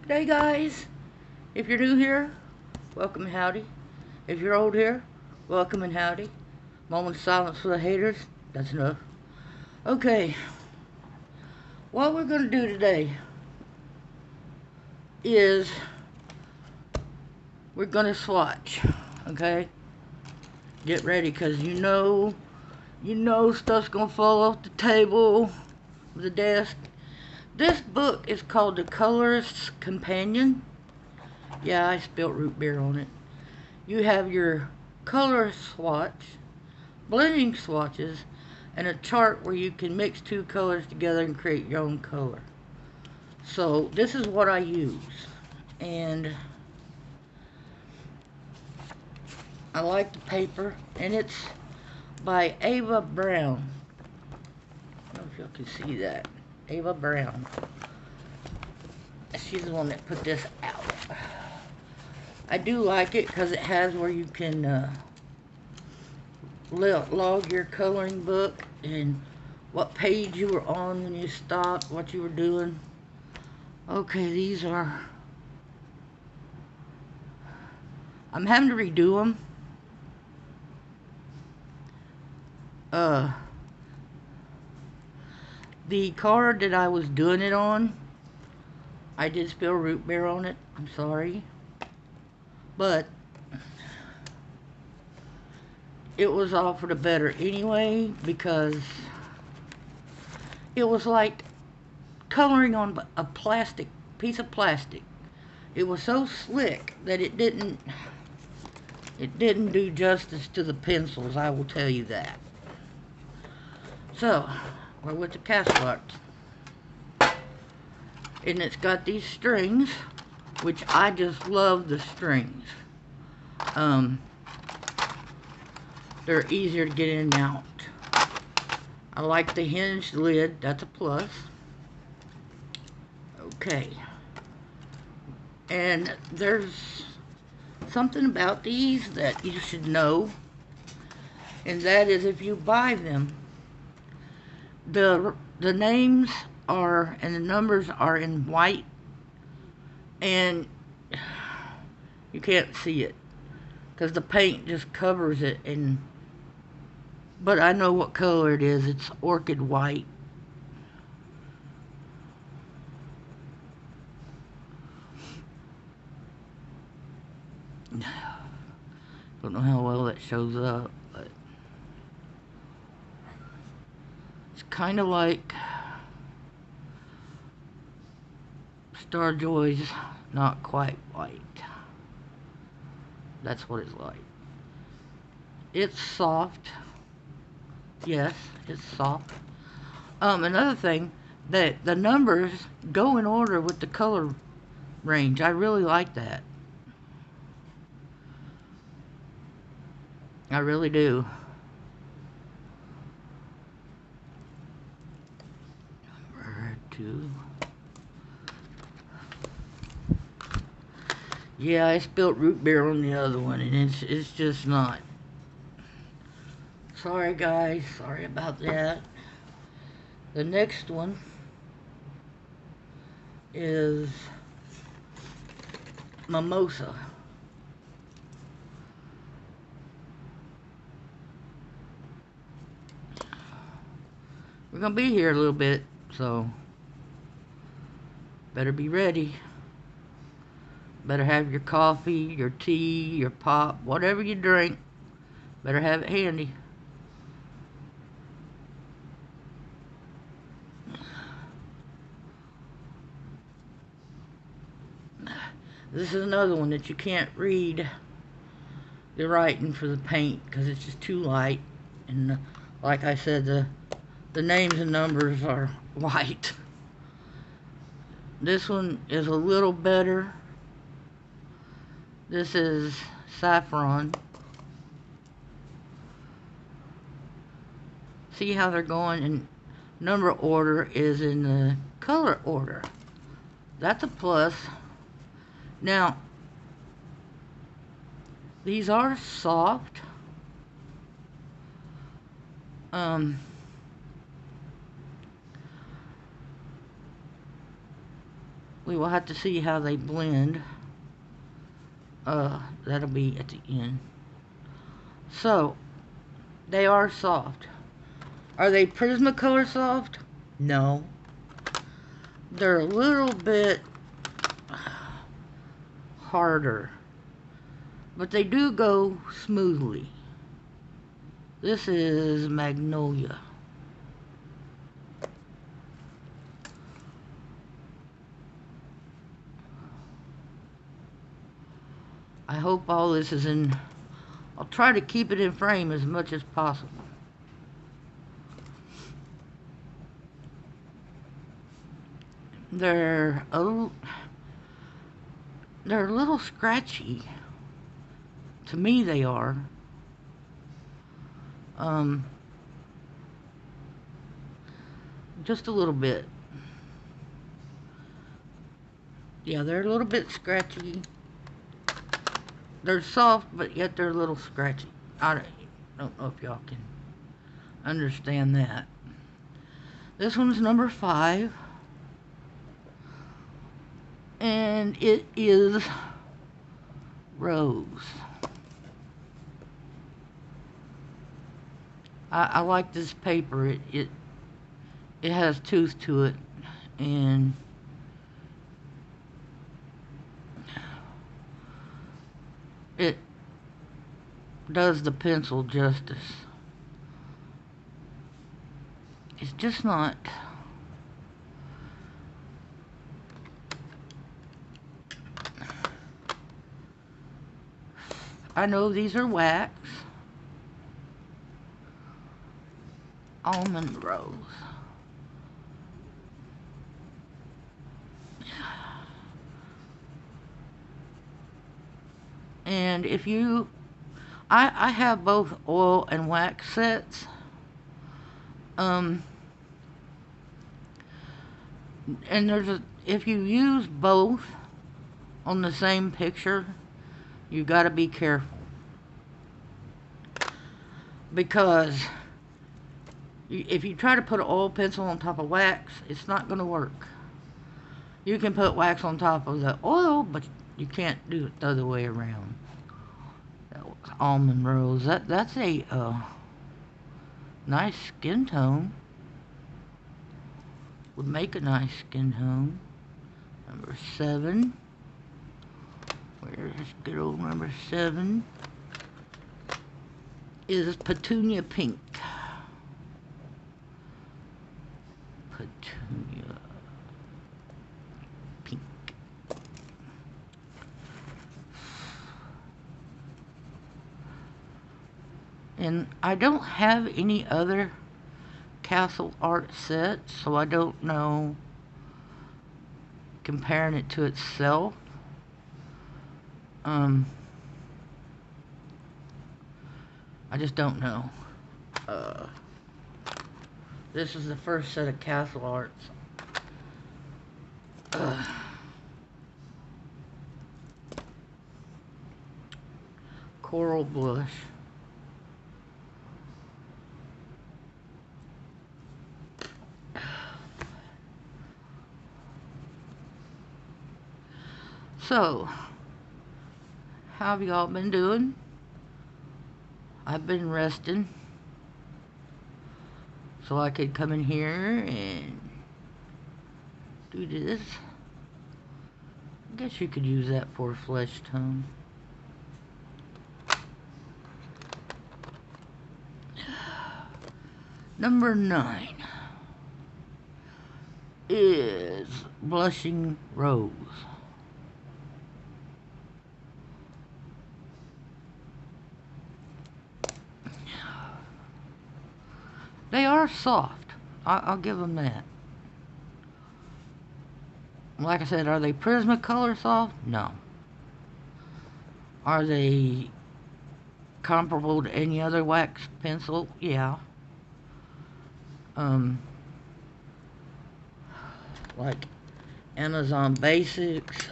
G'day guys, if you're new here, welcome and howdy. If you're old here, welcome and howdy. Moment of silence for the haters, that's enough. Okay, what we're going to do today is we're going to swatch, okay? Get ready, because you know stuff's going to fall off the table, the desk. This book is called The Colorist's Companion. Yeah, I spilled root beer on it. You have your color swatch, blending swatches, and a chart where you can mix two colors together and create your own color. So this is what I use, and I like the paper, and it's by Ava Brown. I don't know if y'all can see that. Ava Brown. She's the one that put this out. I do like it because it has where you can log your coloring book and what page you were on when you stopped, what you were doing. Okay, these are... I'm having to redo them. The card that I was doing it on, I did spill root beer on it. I'm sorry. But it was all for the better anyway, because it was like coloring on a piece of plastic. It was so slick that it didn't do justice to the pencils, I will tell you that. So, we're with the cast art. And it's got these strings, which I just love the strings. They're easier to get in and out. I like the hinged lid, that's a plus. Okay. And there's something about these that you should know, and that is if you buy them, the names are and the numbers are in white, and you can't see it because the paint just covers it. But I know what color it is. It's orchid white. Don't know how well that shows up, but it's kind of like Starjoy's not quite white. That's what it's like. It's soft. Yes, it's soft. Another thing, that the numbers go in order with the color range. I really like that. I really do. Number 2. Yeah, I spilled root beer on the other one, and it's just not. Sorry guys, sorry about that. The next one is Mimosa. We're gonna be here a little bit, so better be ready. Better have your coffee, your tea, your pop, whatever you drink. Better have it handy. This is another one that you can't read the writing for the paint because it's just too light. And like I said, the names and numbers are white. This one is a little better. This is Saffron. See how they're going in number order is in the color order. That's a plus. Now, these are soft. we will have to see how they blend. That'll be at the end. So, they are soft. Are they Prismacolor soft? No. They're a little bit harder, but they do go smoothly. This is Magnolia. I hope all this is in. I'll try to keep it in frame as much as possible. They're a little scratchy. To me, they are. Just a little bit. Yeah, they're a little bit scratchy. They're soft, but yet they're a little scratchy. I don't know if y'all can understand that. This one's number 5. And it is Rose. I like this paper. It has tooth to it, and it does the pencil justice. It's just not. I know these are wax. Almond Rose. And if you, I have both oil and wax sets. And if you use both on the same picture, you got to be careful, because if you try to put an oil pencil on top of wax, it's not going to work. You can put wax on top of the oil, but you can't do it the other way around. That was Almond Rose. That's a nice skin tone. Would make a nice skin tone. Number 7. Where's good old number 7? Is Petunia Pink. Petunia Pink. And I don't have any other Castle art sets, so I don't know, comparing it to itself. I just don't know. This is the first set of Castle arts. Coral Blush. So, how have y'all been doing? I've been resting, so I could come in here and do this. I guess you could use that for a flesh tone. Number 9 is Blushing Rose. They are soft. I'll give them that. Like I said, are they Prismacolor soft? No. Are they comparable to any other wax pencil? Yeah. Like Amazon Basics,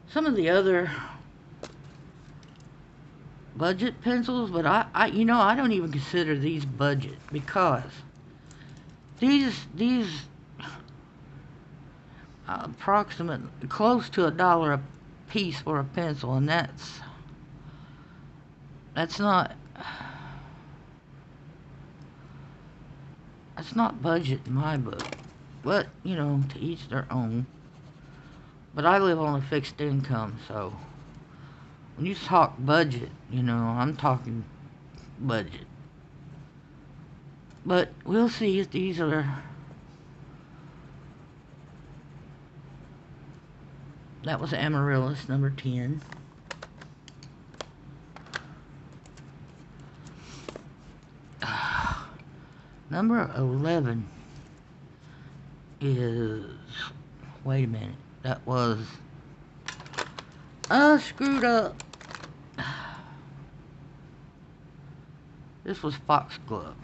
some of the other budget pencils, but I don't even consider these budget, because these approximately close to $1 a piece for a pencil, and that's not budget in my book. But, you know, to each their own. But I live on a fixed income, so when you talk budget, you know, I'm talking budget. But we'll see if these are... That was Amaryllis, number 10. Number 11 is... Wait a minute. That was... I screwed up. This was Foxglove.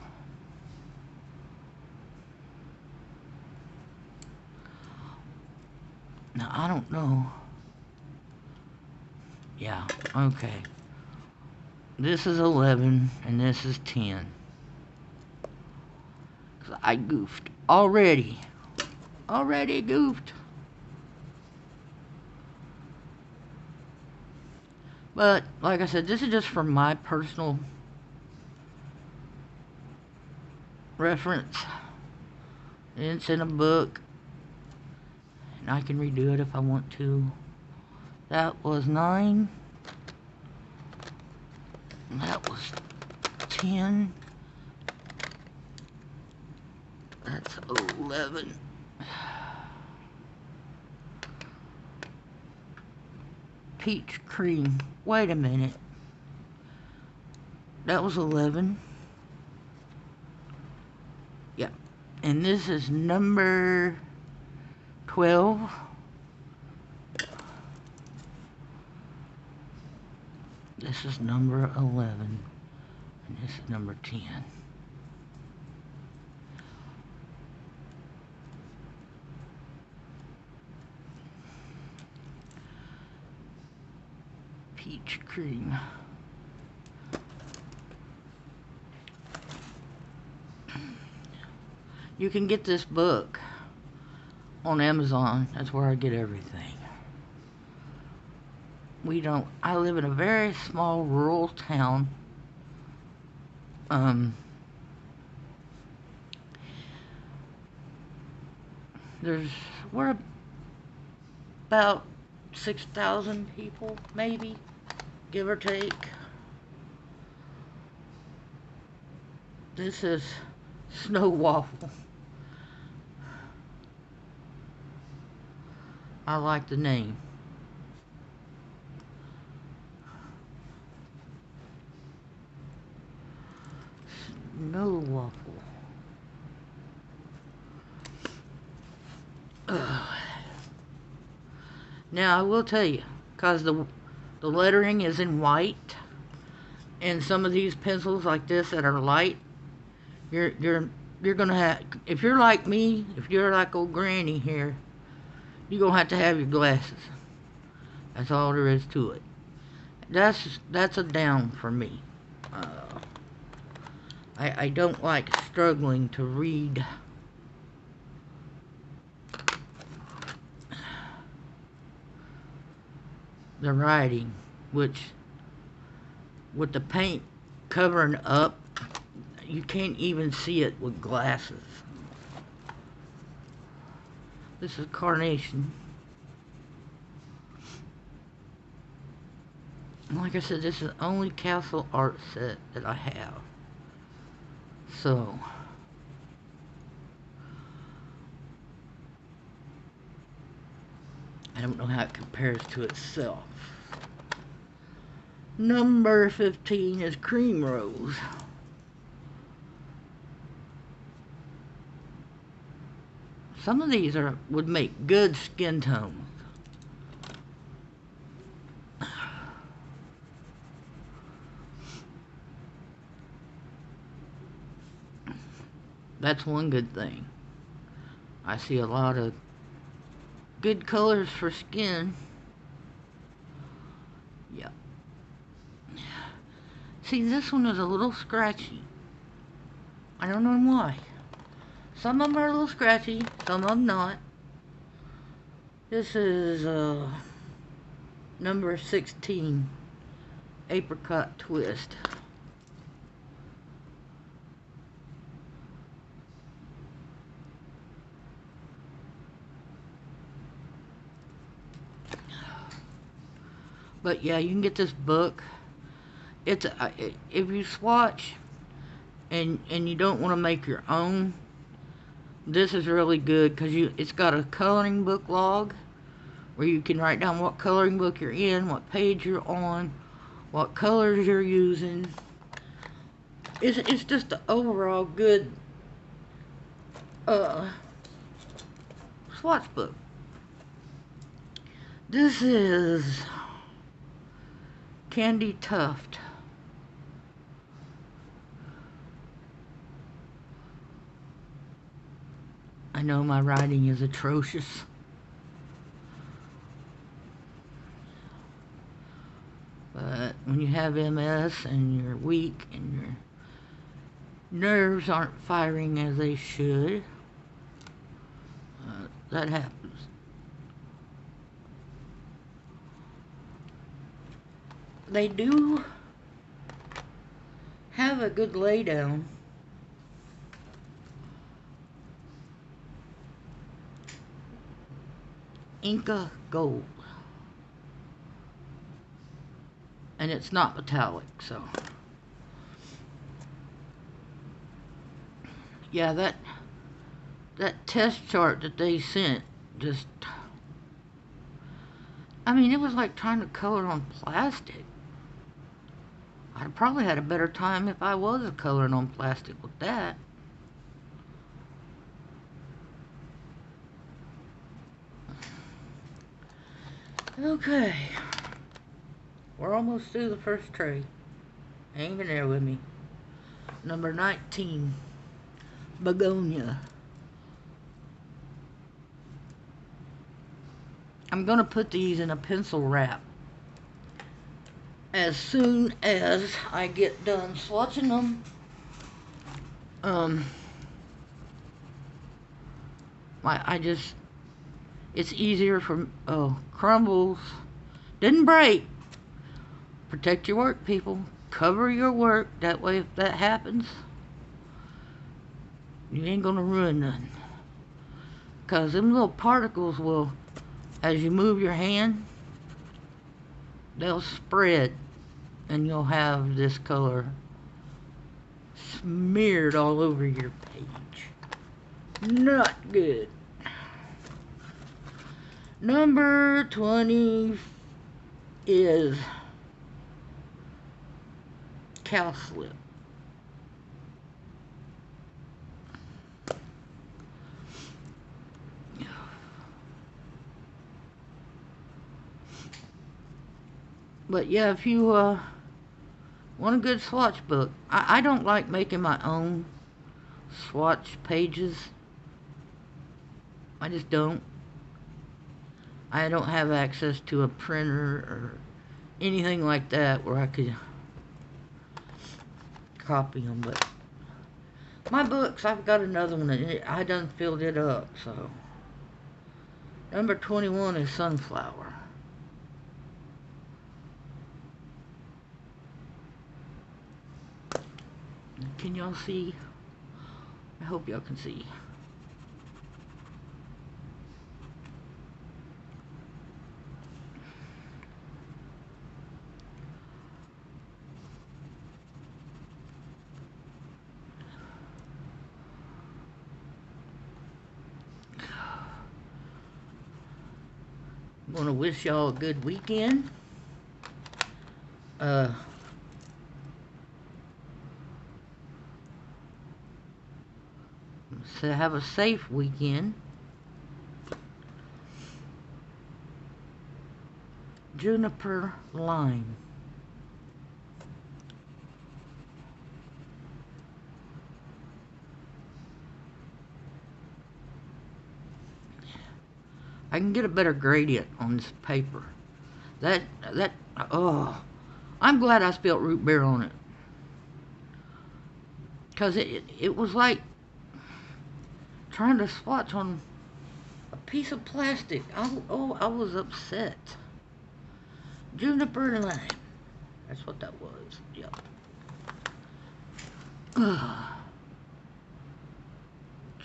Now, I don't know. Yeah, okay. This is 11, and this is 10. 'Cause I goofed. Already goofed. But, like I said, this is just for my personal reference. It's in a book. And I can redo it if I want to. That was 9. That was 10. That's 11. Peach cream. Wait a minute. That was 11. Yep. And this is number 12. This is number 11. And this is number 10. Peach cream. You can get this book on Amazon. That's where I get everything. I live in a very small rural town. We're about 6,000 people, maybe, give or take. This is Snow Waffle. I like the name. Snow Waffle. Now I will tell you, cause the lettering is in white, and some of these pencils like this that are light, you're gonna have, if you're like me, if you're like old Granny here, you're gonna have your glasses. That's all there is to it. That's a down for me. I don't like struggling to read the writing, which with the paint covering up, you can't even see it with glasses. This is Carnation. Like I said, this is the only Castle art set that I have. So, I don't know how it compares to itself. Number 15 is Cream Rose. Some of these would make good skin tones. That's one good thing. I see a lot of good colors for skin. Yeah. See, this one is a little scratchy. I don't know why. Some of them are a little scratchy, some of them not. This is number 16, Apricot Twist. But yeah, you can get this book. It's if you swatch and you don't want to make your own, this is really good because it's got a coloring book log where you can write down what coloring book you're in, what page you're on, what colors you're using. It's just an overall good swatch book. This is Candy Tuft. I know my writing is atrocious. But when you have MS and you're weak and your nerves aren't firing as they should, that happens. They do have a good laydown. Inca Gold. And it's not metallic, so. Yeah, that test chart that they sent just, I mean, it was like trying to color on plastic. I'd probably had a better time if I was coloring on plastic with that. Okay. We're almost through the first tray. Hang in there with me. Number 19. Begonia. I'm going to put these in a pencil wrap as soon as I get done swatching them. It's easier for, crumbles. Didn't break. Protect your work, people. Cover your work. That way, if that happens, you ain't gonna ruin nothing. Because them little particles will, as you move your hand, they'll spread. And you'll have this color smeared all over your page. Not good. Number 20 is Cowslip. But yeah, if you want a good swatch book, I don't like making my own swatch pages. I just don't. I don't have access to a printer or anything like that where I could copy them. But my books, I've got another one that I done filled it up. So number 21 is Sunflower. Can y'all see? I hope y'all can see. I want to wish y'all a good weekend. So have a safe weekend. Juniper Line. I can get a better gradient on this paper. I'm glad I spilled root beer on it. Because it was like trying to swatch on a piece of plastic. Oh, I was upset. Juniper Line. That's what that was. Yep.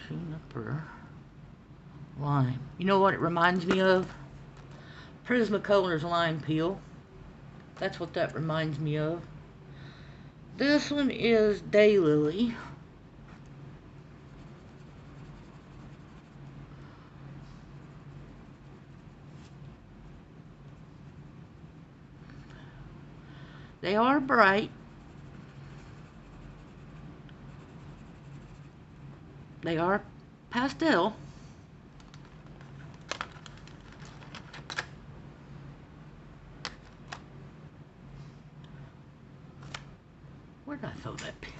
Juniper Lime. You know what it reminds me of? Prismacolor's lime peel. That's what that reminds me of. This one is Daylily. They are bright. They are pastel. Where did I throw that pen?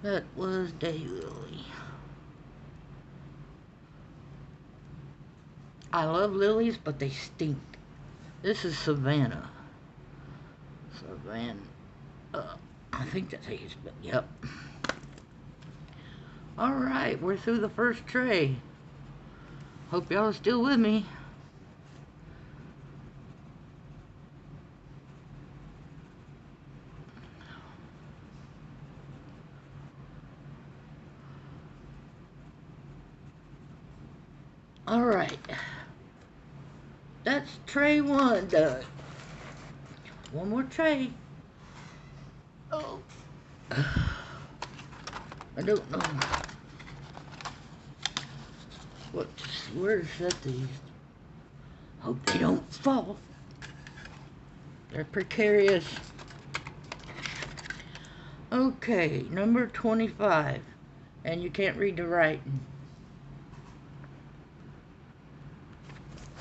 That was Daylily. I love lilies, but they stink. This is Savannah. Savannah. I think that's how you spell it. Yep. Alright, we're through the first tray. Hope y'all are still with me. Alright. That's tray 1 done. One more tray. Oh. I don't know where to set these. Hope they don't fall. They're precarious. Okay, number 25. And you can't read the writing.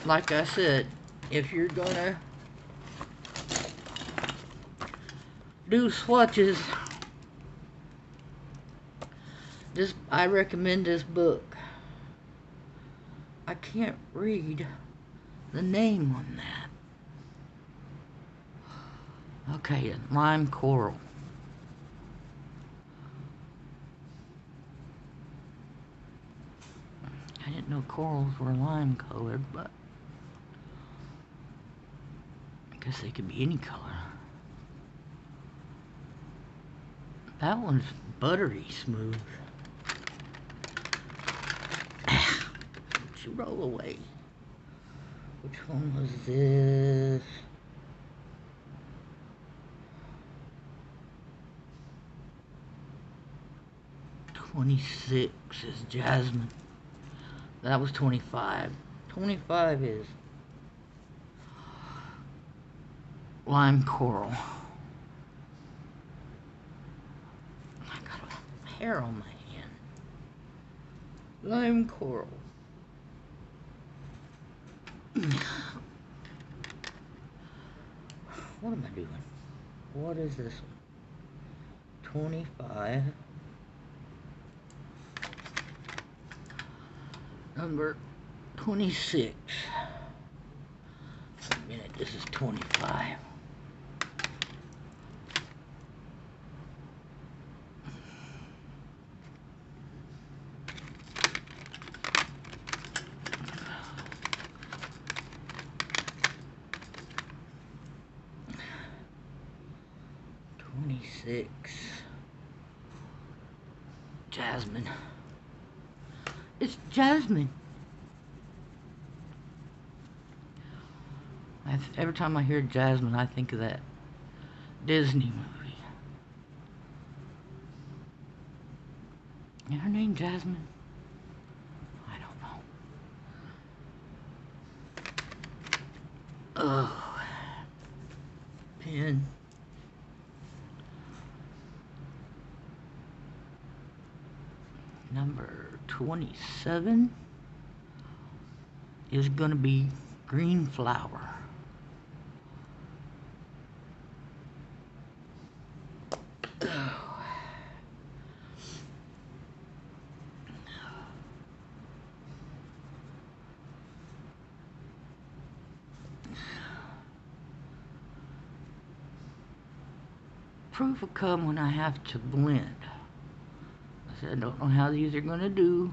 Like I said, if you're gonna do swatches, I recommend this book. I can't read the name on that. Okay, lime coral. I didn't know corals were lime colored, but I guess they could be any color. That one's buttery smooth. Don't you roll away. Which one was this? "26 is Jasmine." That was 25. 25 is lime coral. I got a hair on my hand. Lime coral. What am I doing? What is this one? 25. Number 26. Wait a minute, this is 25. Jasmine. It's Jasmine. Every time I hear Jasmine, I think of that Disney movie. Is her name Jasmine? I don't know. Oh. Pen. Number 27 is going to be green flower. Proof will come when I have to blend. I don't know how these are going to do.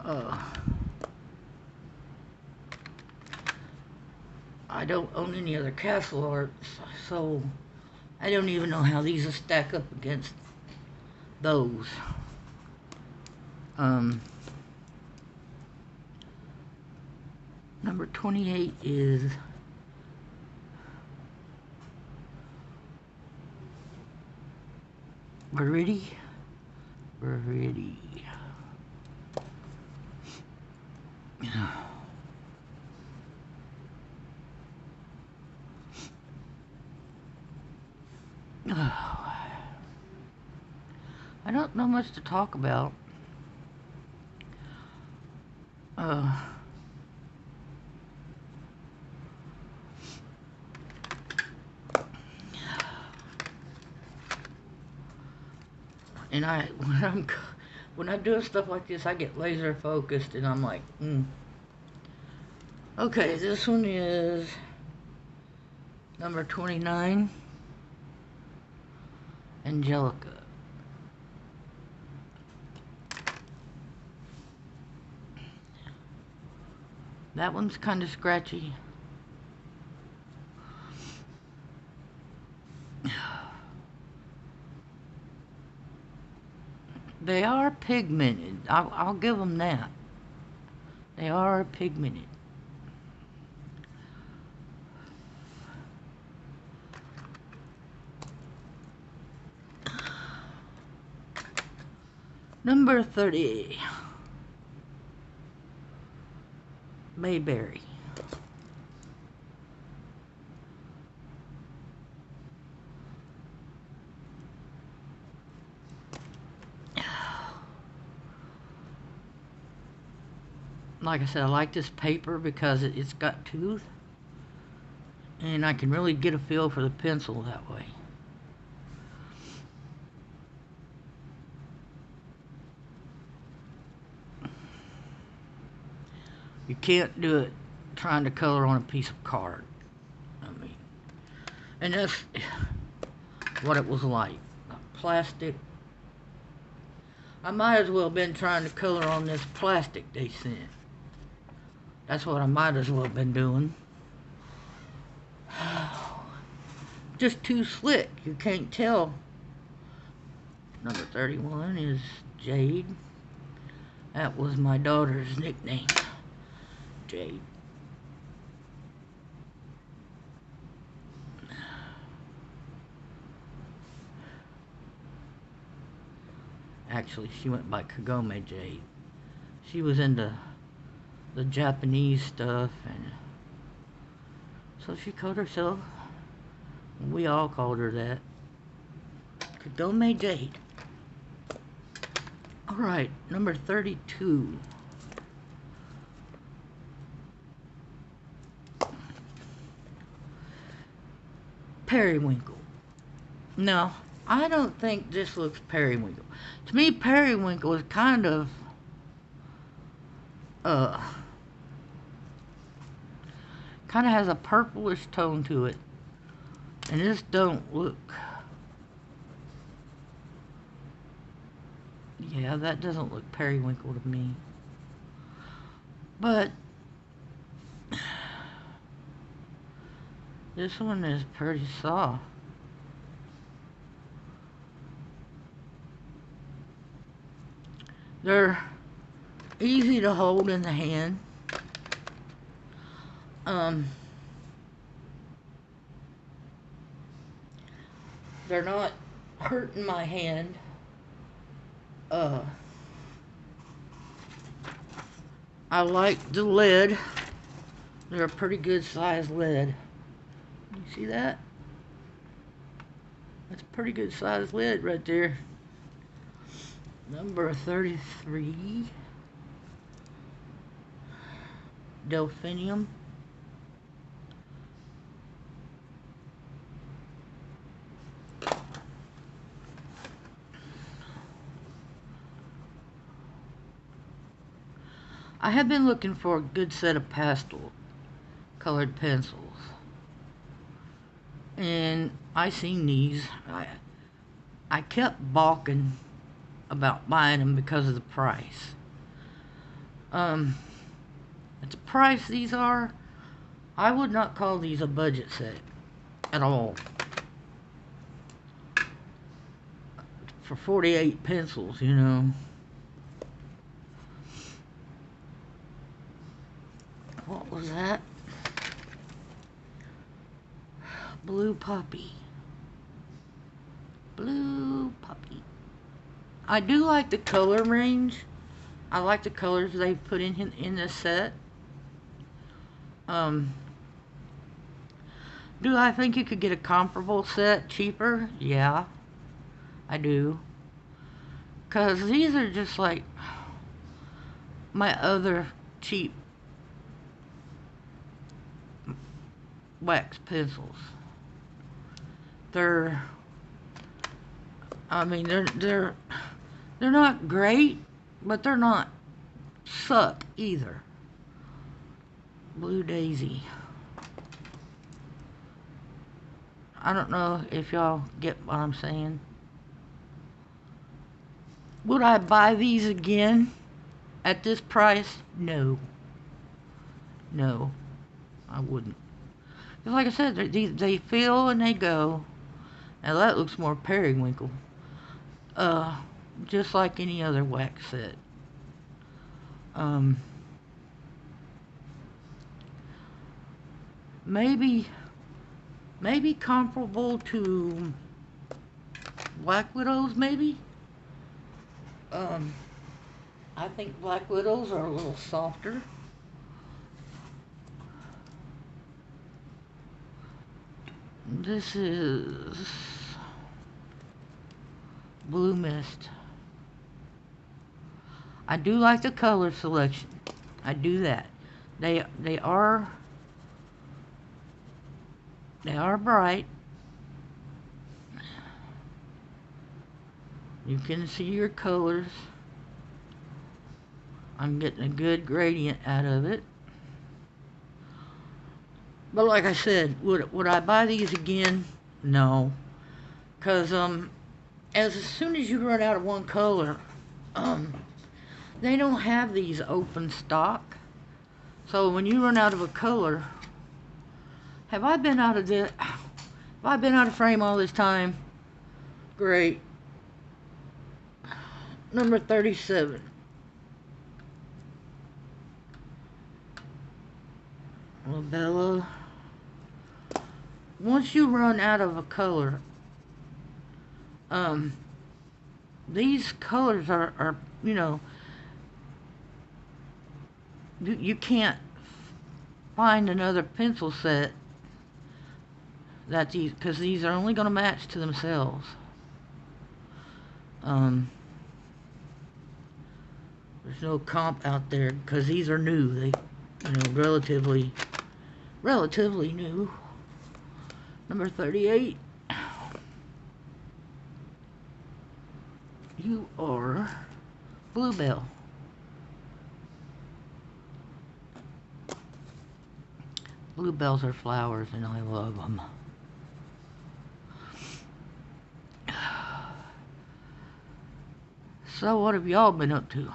I don't own any other castle arts, so I don't even know how these will stack up against those. Number 28 is Viridian. I don't know much to talk about. And when I'm doing stuff like this, I get laser focused, and I'm like, Okay, this one is number 29, Angelica. That one's kind of scratchy. They are pigmented. I'll give them that. They are pigmented. Number 30, Mayberry. Like I said, I like this paper because it's got tooth, and I can really get a feel for the pencil that way. You can't do it trying to color on a piece of card. And that's what it was like. Plastic. I might as well have been trying to color on this plastic they sent. That's what I might as well have been doing. Just too slick. You can't tell. Number 31 is Jade. That was my daughter's nickname. Jade. Actually, she went by Kagome Jade. She was into the Japanese stuff, and so she called herself, we all called her that, Kagome Jade. Alright, number 32. Periwinkle. No, I don't think this looks Periwinkle. To me, Periwinkle is kind of has a purplish tone to it, and this don't look. Yeah, that doesn't look Periwinkle to me. But this one is pretty soft. They're easy to hold in the hand. They're not hurting my hand. I like the lid. They're a pretty good size lid. You see that? That's a pretty good size lid right there. Number 33, Delphinium. I have been looking for a good set of pastel colored pencils, and I seen these. I kept balking about buying them because of the price, At the price these are, I would not call these a budget set at all. For 48 pencils, you know. What was that? Blue Poppy. Blue Poppy. I do like the color range. I like the colors they put in this set. Do I think you could get a comparable set cheaper? Yeah, I do. Because these are just like my other cheap wax pencils. I mean, they're not great, but they're not suck either. Blue Daisy. I don't know if y'all get what I'm saying. Would I buy these again at this price? No. No, I wouldn't. Because like I said, they fill and they go. Now that looks more periwinkle. Just like any other wax set. Maybe comparable to Black Widows, maybe. I think Black Widows are a little softer. This is Blue Mist. I do like the color selection. I do that. They are bright. You can see your colors. I'm getting a good gradient out of it. But like I said, would I buy these again? No. Because as soon as you run out of one color, they don't have these open stock. So when you run out of a color, have I been out of frame all this time? Great. Number 37. Labella. Once you run out of a color, these colors are you know, you can't find another pencil set that because these are only going to match to themselves. There's no comp out there because these are new. They, you know, relatively new. Number 38. You are Bluebell. Bluebells are flowers and I love them. So what have y'all been up to?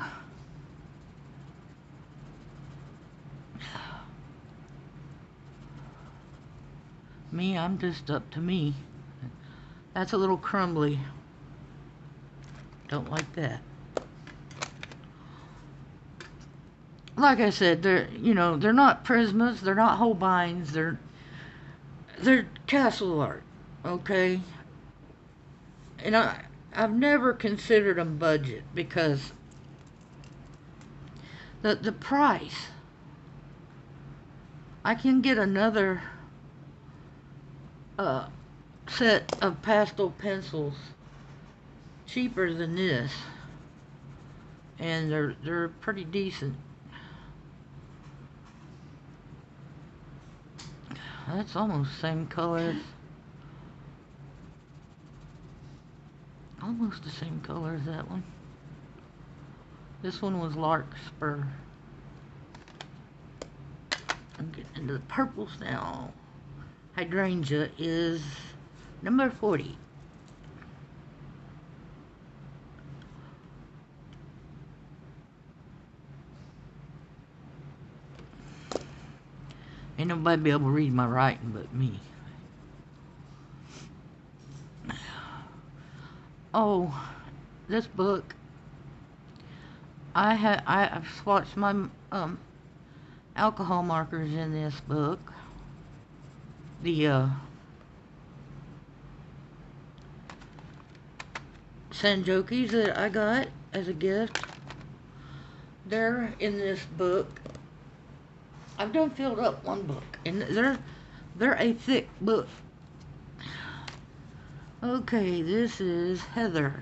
Me, I'm just up to me. That's a little crumbly. Don't like that. Like I said, they're not Prismas, they're not Holbeins, they're castle art, okay? And I've never considered them budget because the price. I can get another set of pastel pencils cheaper than this, and they're pretty decent. That's almost the same color. Almost the same color as that one. This one was Larkspur. I'm getting into the purples now. Hydrangea is number 40. Ain't nobody be able to read my writing but me. Oh, this book, I've swatched my alcohol markers in this book. The Sanjokis that I got as a gift, they're in this book. I've done filled up one book, and they're a thick book. Okay, this is Heather.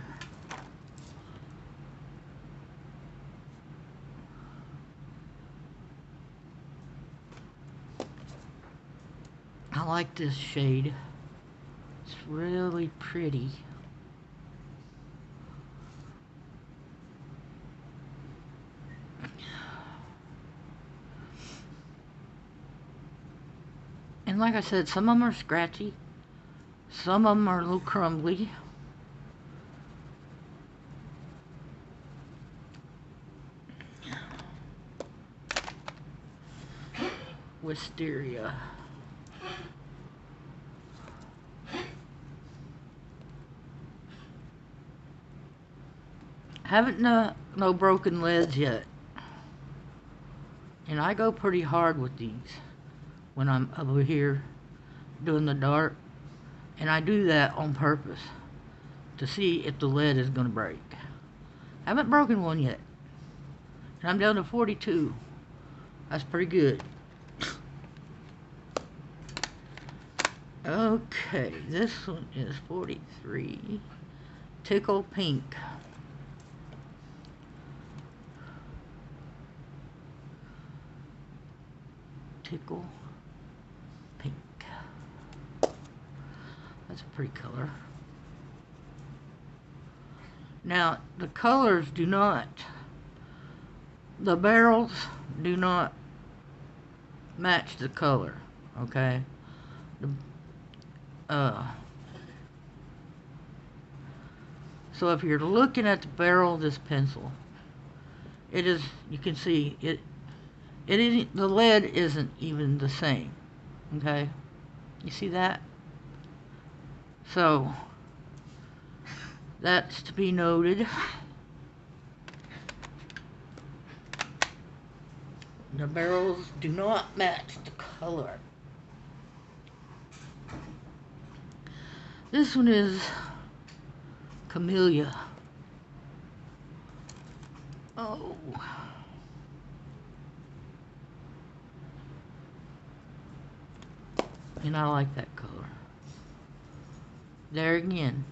I like this shade. It's really pretty. And like I said, some of them are scratchy. Some of them are a little crumbly. Wisteria. Haven't no broken leads yet. And I go pretty hard with these when I'm over here doing the dark. And I do that on purpose to see if the lead is going to break. Haven't broken one yet. And I'm down to 42. That's pretty good. Okay, this one is 43. Tickle Pink. Tickle Pink. That's a pretty color. Now, the colors do not, the barrels do not match the color, okay? So if you're looking at the barrel of this pencil, it is, you can see it isn't, the lead isn't even the same, okay? You see that? So that's to be noted. The barrels do not match the color. This one is Camellia. Oh. And I like that color. There again,